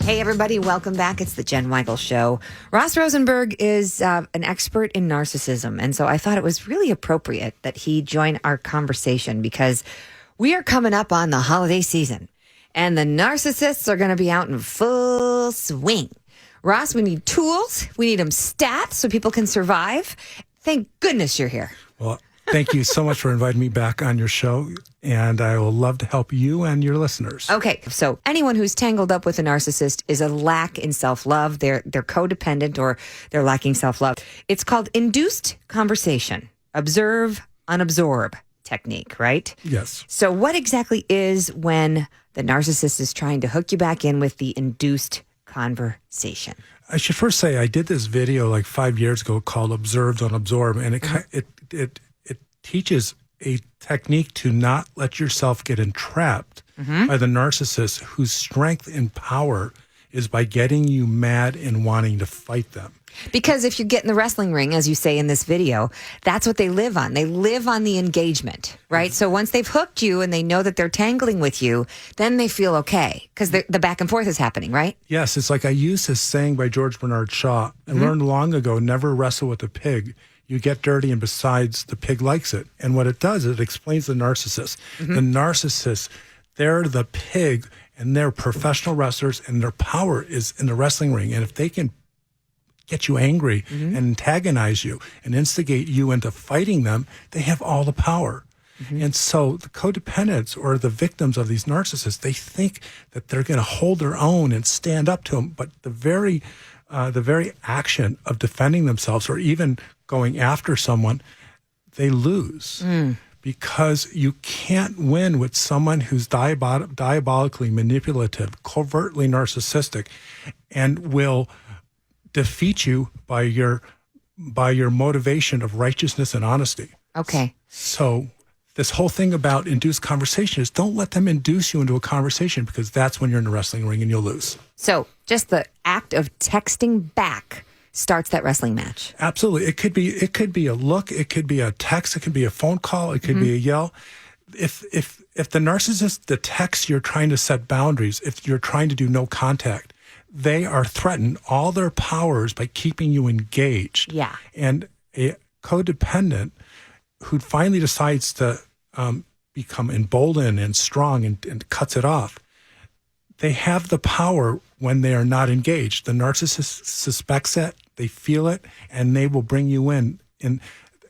Hey, everybody. Welcome back. It's the Jen Weigel Show. Ross Rosenberg is an expert in narcissism. And so I thought it was really appropriate that he join our conversation because we are coming up on the holiday season and the narcissists are going to be out in full swing. Ross, we need tools. We need them stats so people can survive. Thank goodness you're here. Well, thank you so much for inviting me back on your show, and I will love to help you and your listeners. Okay, so anyone who's tangled up with a narcissist is a lack in self-love. They're codependent or they're lacking self-love. It's called induced conversation, observe, unabsorb technique, right? Yes. So what exactly is when the narcissist is trying to hook you back in with the induced conversation? I should first say I did this video like 5 years ago called Observe, Don't Absorb, and it teaches a technique to not let yourself get entrapped by the narcissist whose strength and power is by getting you mad and wanting to fight them. Because if you get in the wrestling ring, as you say in this video, that's what they live on. They live on the engagement, right? So once they've hooked you and they know that they're tangling with you, then they feel okay because the back and forth is happening, right? Yes, it's like I used this saying by George Bernard Shaw. I learned long ago, never wrestle with a pig. You get dirty, and besides, the pig likes it. And what it does, it explains the narcissist. The narcissist, they're the pig, and they're professional wrestlers, and their power is in the wrestling ring. And if they can get you angry and antagonize you and instigate you into fighting them, they have all the power. And so the codependents or the victims of these narcissists, they think that they're going to hold their own and stand up to them. But the very action of defending themselves or even going after someone, they lose. Because you can't win with someone who's diabolically manipulative, covertly narcissistic, and will defeat you by your motivation of righteousness and honesty. Okay. So this whole thing about induced conversation is don't let them induce you into a conversation because that's when you're in the wrestling ring and you'll lose. So just the act of texting back starts that wrestling match. Absolutely. It could be a look, it could be a text, it could be a phone call, it could be a yell. If the narcissist detects you're trying to set boundaries, if you're trying to do no contact, they are threatened all their powers by keeping you engaged. Yeah. And a codependent who finally decides to become emboldened and strong and cuts it off, they have the power when they are not engaged. The narcissist suspects it, they feel it, and they will bring you in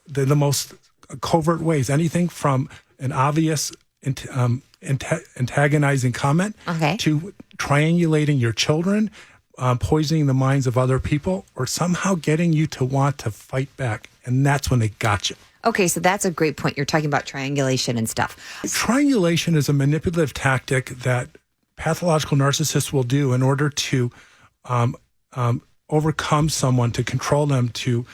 the most covert ways. Anything from an obvious antagonizing comment to triangulating your children, poisoning the minds of other people, or somehow getting you to want to fight back. And that's when they got you. Okay, so that's a great point. You're talking about triangulation and stuff. Triangulation is a manipulative tactic that pathological narcissists will do in order to overcome someone, to control them, to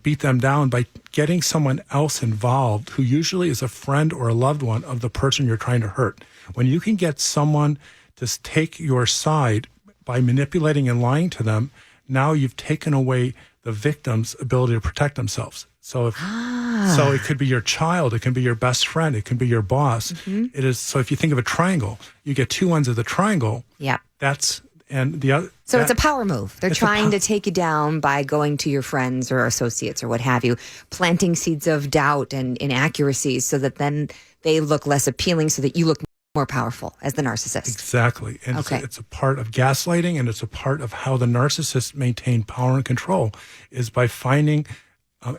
beat them down by getting someone else involved who usually is a friend or a loved one of the person you're trying to hurt. When you can get someone to take your side by manipulating and lying to them, now you've taken away the victim's ability to protect themselves. So so it could be your child, it can be your best friend, it can be your boss. It is. So if you think of a triangle, you get two ends of the triangle. Yeah. And the other. So it's a power move. They're trying to take you down by going to your friends or associates or what have you, planting seeds of doubt and inaccuracies so that then they look less appealing so that you look more powerful as the narcissist. Exactly. And it's a part of gaslighting, and it's a part of how the narcissists maintain power and control is by finding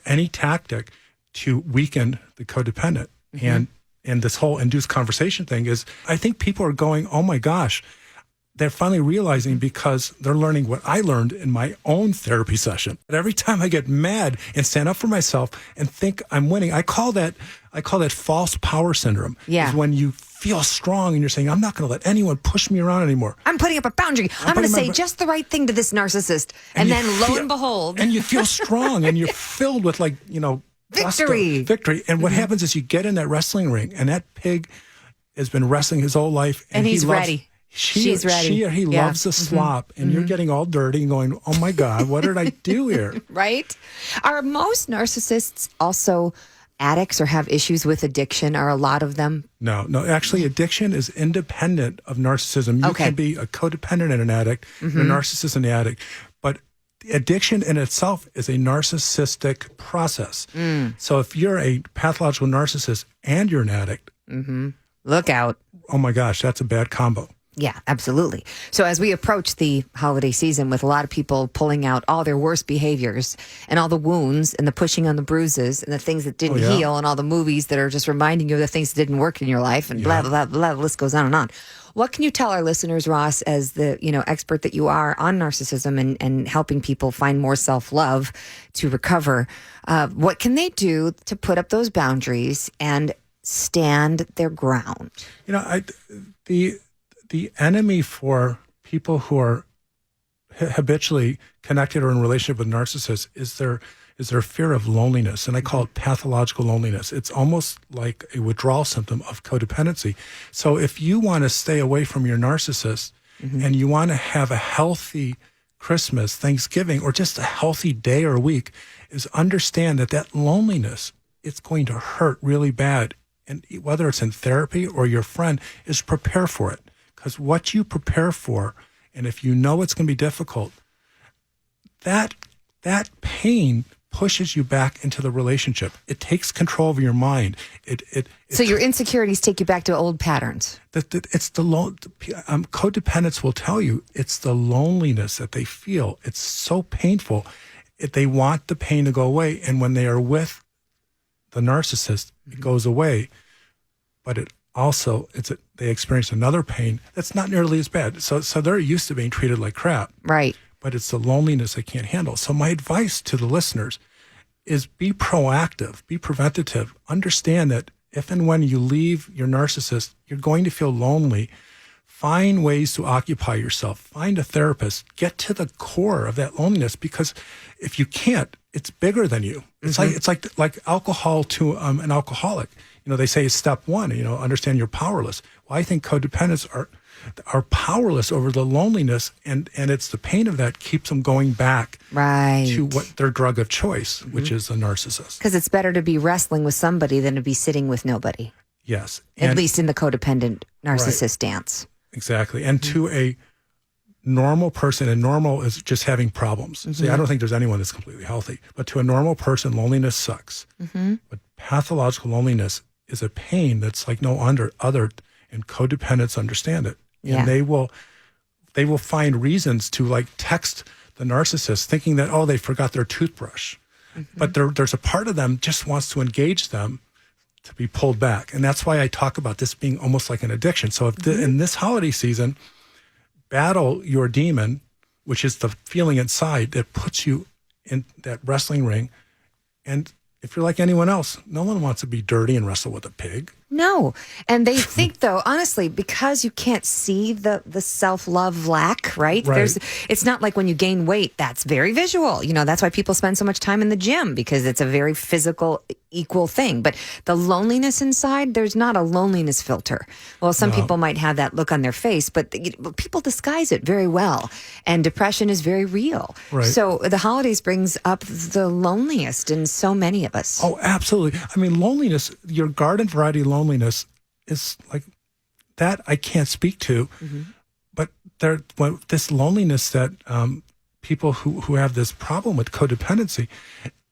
any tactic to weaken the codependent. And this whole induced conversation thing is, I think people are going, oh my gosh, they're finally realizing because they're learning what I learned in my own therapy session. But every time I get mad and stand up for myself and think I'm winning, I call that false power syndrome. Yeah. Is when you feel strong and you're saying, I'm not going to let anyone push me around anymore. I'm putting up a boundary. I'm going to say just the right thing to this narcissist. And then lo and behold. And you feel strong and you're filled with victory. Victory. And what happens is you get in that wrestling ring and that pig has been wrestling his whole life. And he's ready. She's ready. She or he loves the slop, and you're getting all dirty and going, oh my God, what did I do here? Right? Are most narcissists also addicts or have issues with addiction? Are a lot of them? No. Actually, addiction is independent of narcissism. You can be a codependent and an addict, a narcissist and the addict. But addiction in itself is a narcissistic process. So if you're a pathological narcissist and you're an addict, look out. Oh my gosh, that's a bad combo. Yeah, absolutely. So as we approach the holiday season with a lot of people pulling out all their worst behaviors and all the wounds and the pushing on the bruises and the things that didn't heal and all the movies that are just reminding you of the things that didn't work in your life and blah, blah, blah, the list goes on and on. What can you tell our listeners, Ross, as the expert that you are on narcissism and helping people find more self-love to recover? What can they do to put up those boundaries and stand their ground? The enemy for people who are habitually connected or in relationship with narcissists is their fear of loneliness. And I call it pathological loneliness. It's almost like a withdrawal symptom of codependency. So if you want to stay away from your narcissist and you want to have a healthy Christmas, Thanksgiving, or just a healthy day or week, is understand that loneliness, it's going to hurt really bad. And whether it's in therapy or your friend, is prepare for it. Because what you prepare for, and if you know it's going to be difficult, that pain pushes you back into the relationship. It takes control of your mind. So your insecurities take you back to old patterns. It's codependents will tell you it's the loneliness that they feel. It's so painful. They want the pain to go away, and when they are with the narcissist, it goes away. But they experience another pain that's not nearly as bad. So they're used to being treated like crap. Right. But it's the loneliness they can't handle. So my advice to the listeners is be proactive, be preventative. Understand that if and when you leave your narcissist, you're going to feel lonely. Find ways to occupy yourself. Find a therapist. Get to the core of that loneliness, because if you can't, it's bigger than you. It's like alcohol to an alcoholic. They say step one, understand you're powerless. Well, I think codependents are powerless over the loneliness, and it's the pain of that keeps them going back to what their drug of choice, which is a narcissist. Because it's better to be wrestling with somebody than to be sitting with nobody. Yes. At least in the codependent narcissist dance. Exactly. And to a normal person, and normal is just having problems. See, I don't think there's anyone that's completely healthy, but to a normal person, loneliness sucks. But pathological loneliness is a pain that's like no other, and codependents understand it. And they will find reasons to like text the narcissist thinking that, they forgot their toothbrush. But there's a part of them just wants to engage them to be pulled back. And that's why I talk about this being almost like an addiction. So if in this holiday season, battle your demon, which is the feeling inside that puts you in that wrestling ring. And if you're like anyone else, no one wants to be dirty and wrestle with a pig. No. And they think, though, honestly, because you can't see the self-love lack, right? It's not like when you gain weight, that's very visual. That's why people spend so much time in the gym, because it's a very physical, equal thing. But the loneliness inside, there's not a loneliness filter. Well, some people might have that look on their face, but people disguise it very well. And depression is very real. Right. So the holidays brings up the loneliest in so many of us. Oh, absolutely. I mean, loneliness, your garden variety loneliness is like that I can't speak to, but this loneliness that people who have this problem with codependency,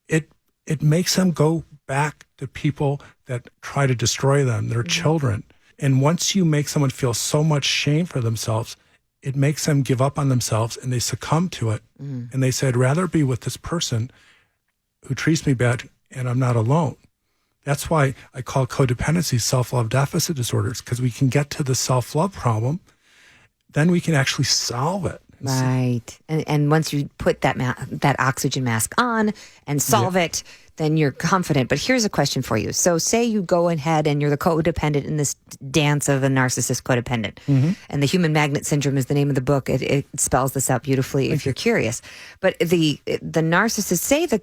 it makes them go back to people that try to destroy them, their children. And once you make someone feel so much shame for themselves, it makes them give up on themselves, and they succumb to it. And they say, I'd rather be with this person who treats me bad, and I'm not alone. That's why I call codependency self-love deficit disorders, because we can get to the self-love problem, then we can actually solve it. Right. And once you put that oxygen mask on and solve it, then you're confident. But here's a question for you. So say you go ahead and you're the codependent in this dance of a narcissist codependent. And the human magnet syndrome is the name of the book. It spells this out beautifully if you're curious. But the narcissist, say the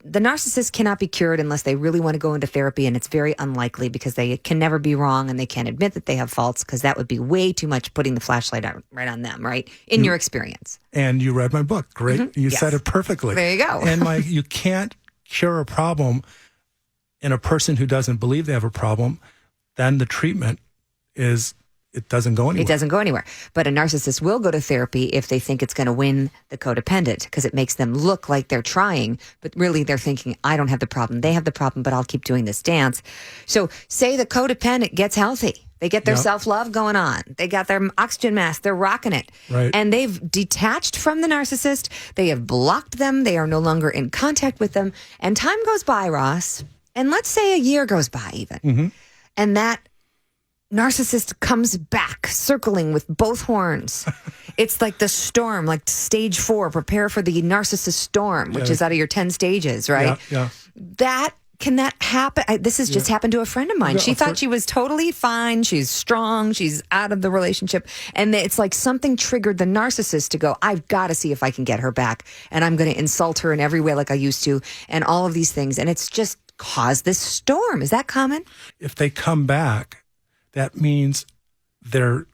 narcissist cannot be cured unless they really want to go into therapy. And it's very unlikely, because they can never be wrong, and they can't admit that they have faults, because that would be way too much putting the flashlight right on them, right? In your experience. And you read my book. Great. You said it perfectly. There you go. And you can't cure a problem in a person who doesn't believe they have a problem, then the treatment is, it doesn't go anywhere. It doesn't go anywhere. But a narcissist will go to therapy if they think it's going to win the codependent, because it makes them look like they're trying, but really they're thinking, I don't have the problem. They have the problem, but I'll keep doing this dance. So say the codependent gets healthy. They get their self-love going on. They got their oxygen mask. They're rocking it. Right. And they've detached from the narcissist. They have blocked them. They are no longer in contact with them. And time goes by, Ross. And let's say a year goes by even. Mm-hmm. And that narcissist comes back, circling with both horns. It's like the storm, like stage 4. Prepare for the narcissist storm, which is out of your 10 stages, right? Yeah. Can that happen? This has just happened to a friend of mine. She thought she was totally fine. She's strong. She's out of the relationship. And it's like something triggered the narcissist to go, I've got to see if I can get her back. And I'm going to insult her in every way like I used to. And all of these things. And it's just caused this storm. Is that common? If they come back, that means they're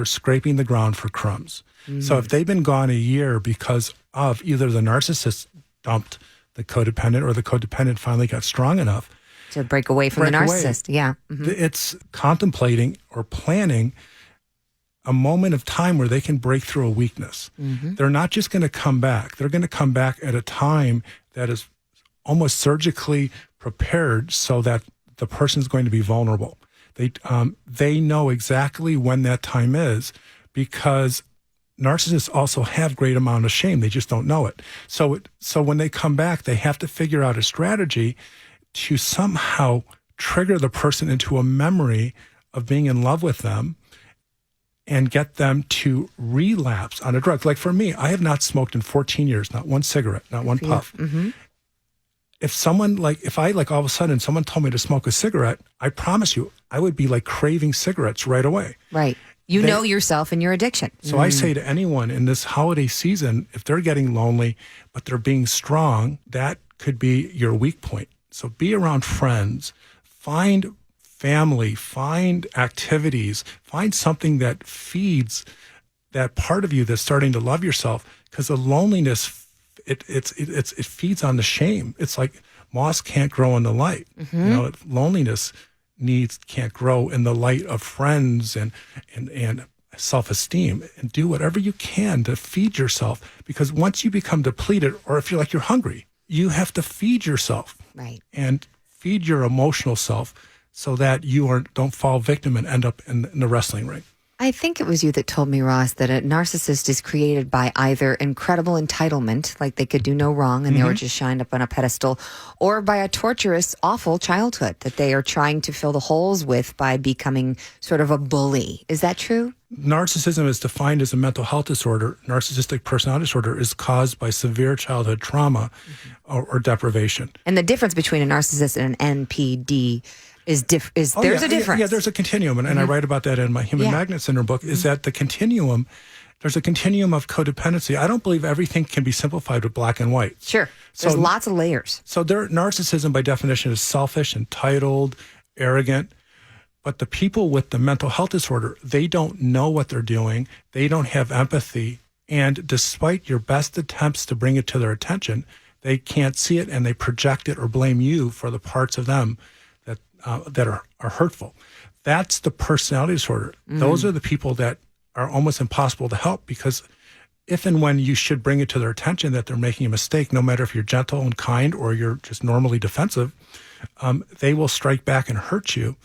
scraping the ground for crumbs. So if they've been gone a year because of either the narcissist dumped the codependent or the codependent finally got strong enough to break away from the narcissist. Yeah. Mm-hmm. It's contemplating or planning a moment of time where they can break through a weakness. Mm-hmm. They're not just going to come back. They're going to come back at a time that is almost surgically prepared so that the person's going to be vulnerable. They know exactly when that time is, because narcissists also have great amount of shame. They just don't know it. So when they come back, they have to figure out a strategy to somehow trigger the person into a memory of being in love with them and get them to relapse on a drug. Like for me, I have not smoked in 14 years, not one cigarette, not one puff. Mm-hmm. If I all of a sudden someone told me to smoke a cigarette, I promise you, I would be like craving cigarettes right away. Right. You know yourself and your addiction. So I say to anyone in this holiday season, if they're getting lonely, but they're being strong, that could be your weak point. So be around friends, find family, find activities, find something that feeds that part of you that's starting to love yourself, because the loneliness, it feeds on the shame. It's like moss can't grow in the light. Mm-hmm. Loneliness can't grow in the light of friends and self-esteem. And do whatever you can to feed yourself, because once you become depleted, or if you're like you're hungry, you have to feed yourself, right? And feed your emotional self so that you don't fall victim and end up in the wrestling ring. I think it was you that told me, Ross, that a narcissist is created by either incredible entitlement, like they could do no wrong and they were just shined up on a pedestal, or by a torturous, awful childhood that they are trying to fill the holes with by becoming sort of a bully. Is that true? Narcissism is defined as a mental health disorder. Narcissistic personality disorder is caused by severe childhood trauma or deprivation. And the difference between a narcissist and an NPD there's a difference. Yeah, there's a continuum, and I write about that in my Human Magnet Syndrome book, is that there's a continuum of codependency. I don't believe everything can be simplified with black and white. Sure. There's lots of layers. So narcissism by definition is selfish, entitled, arrogant. But the people with the mental health disorder, they don't know what they're doing. They don't have empathy. And despite your best attempts to bring it to their attention, they can't see it, and they project it or blame you for the parts of them that are hurtful. That's the personality disorder. Those are the people that are almost impossible to help, because if and when you should bring it to their attention that they're making a mistake, no matter if you're gentle and kind or you're just normally defensive, they will strike back and hurt you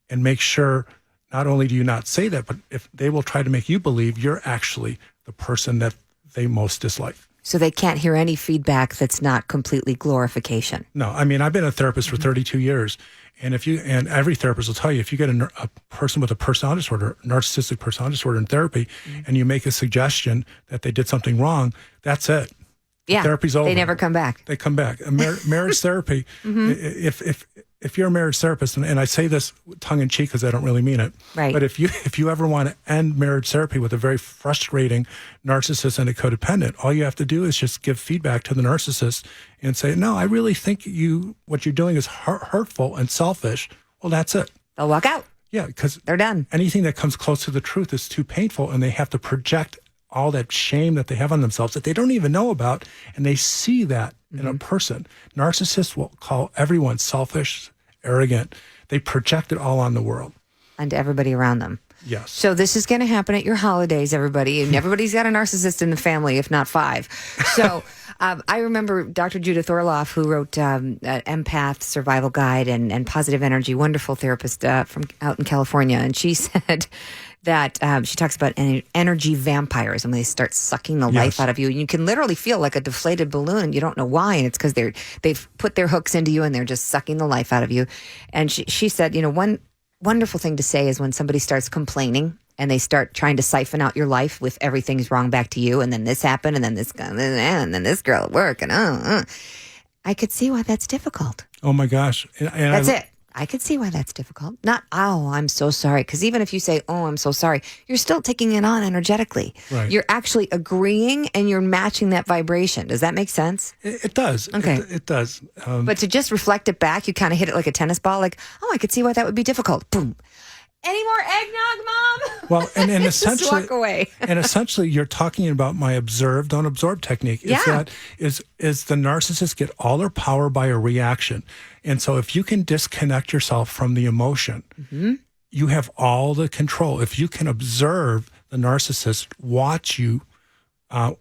and make sure not only do you not say that, but if they will try to make you believe you're actually the person that they most dislike. So they can't hear any feedback that's not completely glorification. No, I mean, I've been a therapist for 32 years. And every therapist will tell you, if you get a person with a personality disorder, narcissistic personality disorder in therapy, and you make a suggestion that they did something wrong, that's it. Yeah, therapy's over. They never come back. They come back. Marriage therapy, if you're a marriage therapist, and I say this tongue in cheek because I don't really mean it, right? But if you ever want to end marriage therapy with a very frustrating narcissist and a codependent, all you have to do is just give feedback to the narcissist and say, no, I really think what you're doing is hurtful and selfish. Well, that's it. They'll walk out. Yeah, because they're done. Anything that comes close to the truth is too painful, and they have to project all that shame that they have on themselves that they don't even know about, and they see that in a person. Narcissists will call everyone selfish, arrogant. They project it all on the world. And everybody around them. Yes. So this is going to happen at your holidays, everybody. And everybody's got a narcissist in the family, if not 5. So I remember Dr. Judith Orloff, who wrote Empath Survival Guide and Positive Energy, wonderful therapist from out in California. And she said that she talks about energy vampires, and they start sucking the life out of you. And you can literally feel like a deflated balloon, and you don't know why. And it's because they've put their hooks into you, and they're just sucking the life out of you. And she said, one wonderful thing to say is when somebody starts complaining and they start trying to siphon out your life with everything's wrong back to you, and then this happened, and then this guy, and then this girl at work, and I could see why that's difficult. Oh my gosh. And that's it. I could see why that's difficult. Not, oh, I'm so sorry. Because even if you say, oh, I'm so sorry, you're still taking it on energetically. Right. You're actually agreeing and you're matching that vibration. Does that make sense? It does. Okay. It does. But to just reflect it back, you kind of hit it like a tennis ball. Like, oh, I could see why that would be difficult. Boom. Any more eggnog, Mom? Well, and essentially, just walk away. And essentially, you're talking about my observe, don't absorb technique. Is the narcissist get all their power by a reaction, and so if you can disconnect yourself from the emotion, you have all the control. If you can observe the narcissist, watch you,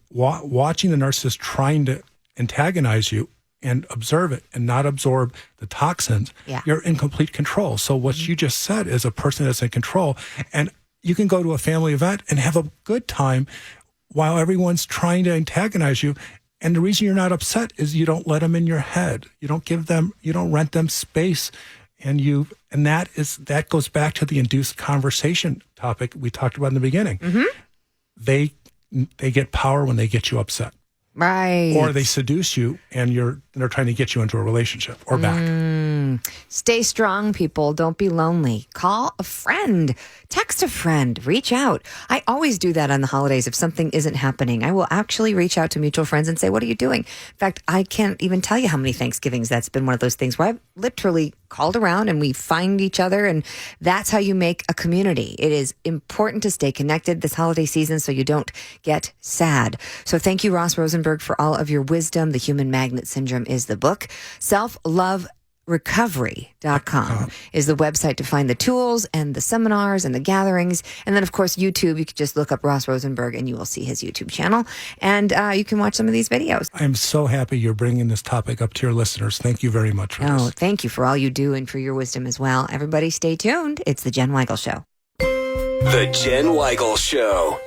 watching the narcissist trying to antagonize you, and observe it and not absorb the toxins, you're in complete control. So what you just said is a person that's in control, and you can go to a family event and have a good time while everyone's trying to antagonize you. And the reason you're not upset is you don't let them in your head. You don't rent them space. And that goes back to the induced conversation topic we talked about in the beginning. They get power when they get you upset. Right. Or they seduce you and they're trying to get you into a relationship or back. Stay strong, people. Don't be lonely. Call a friend. Text a friend. Reach out. I always do that on the holidays. If something isn't happening, I will actually reach out to mutual friends and say, what are you doing? In fact, I can't even tell you how many Thanksgivings that's been one of those things where I've literally called around and we find each other, and that's how you make a community. It is important to stay connected this holiday season so you don't get sad. So thank you, Ross Rosenberg, for all of your wisdom. The Human Magnet Syndrome is the book. Selfloverecovery.com is the website to find the tools and the seminars and the gatherings. And then, of course, YouTube. You could just look up Ross Rosenberg and you will see his YouTube channel. And you can watch some of these videos. I'm so happy you're bringing this topic up to your listeners. Thank you very much for this. Oh, thank you for all you do and for your wisdom as well. Everybody stay tuned. It's The Jen Weigel Show. The Jen Weigel Show.